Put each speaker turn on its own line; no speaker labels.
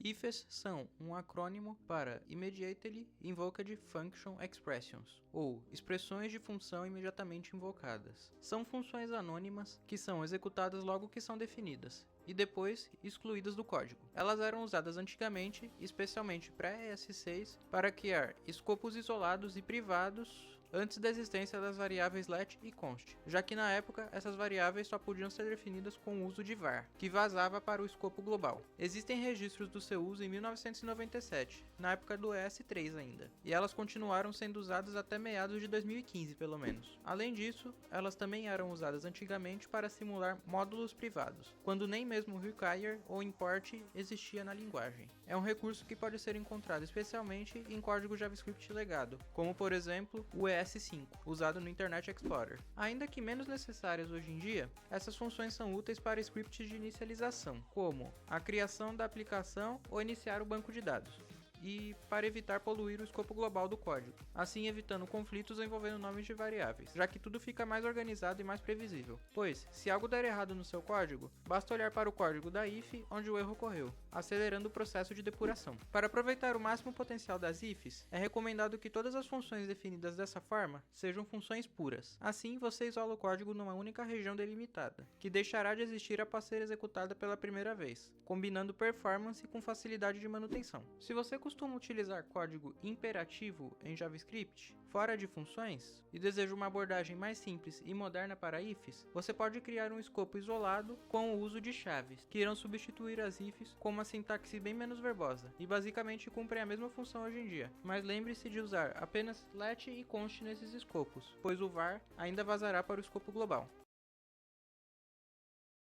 IFES são um acrônimo para Immediately Invoked Function Expressions, ou expressões de função imediatamente invocadas. São funções anônimas que são executadas logo que são definidas, e depois excluídas do código. Elas eram usadas antigamente, especialmente pré-ES6, para criar escopos isolados e privados antes da existência das variáveis let e const, já que na época essas variáveis só podiam ser definidas com o uso de var, que vazava para o escopo global. Existem registros do seu uso em 1997, na época do ES3 ainda, e elas continuaram sendo usadas até meados de 2015 pelo menos. Além disso, elas também eram usadas antigamente para simular módulos privados, quando nem mesmo require ou import existia na linguagem. É um recurso que pode ser encontrado especialmente em código JavaScript legado, como por exemplo o ES5, usado no Internet Explorer. Ainda que menos necessárias hoje em dia, essas funções são úteis para scripts de inicialização, como a criação da aplicação ou iniciar o banco de dados, e para evitar poluir o escopo global do código, assim evitando conflitos envolvendo nomes de variáveis, já que tudo fica mais organizado e mais previsível. Pois, se algo der errado no seu código, basta olhar para o código da if onde o erro ocorreu, acelerando o processo de depuração. Para aproveitar o máximo potencial das ifs, é recomendado que todas as funções definidas dessa forma sejam funções puras. Assim, você isola o código numa única região delimitada, que deixará de existir após ser executada pela primeira vez, combinando performance com facilidade de manutenção. Se você costuma utilizar código imperativo em JavaScript, fora de funções, e deseja uma abordagem mais simples e moderna para ifs, você pode criar um escopo isolado com o uso de chaves, que irão substituir as ifs com uma sintaxe bem menos verbosa, e basicamente cumprem a mesma função hoje em dia. Mas lembre-se de usar apenas let e const nesses escopos, pois o var ainda vazará para o escopo global.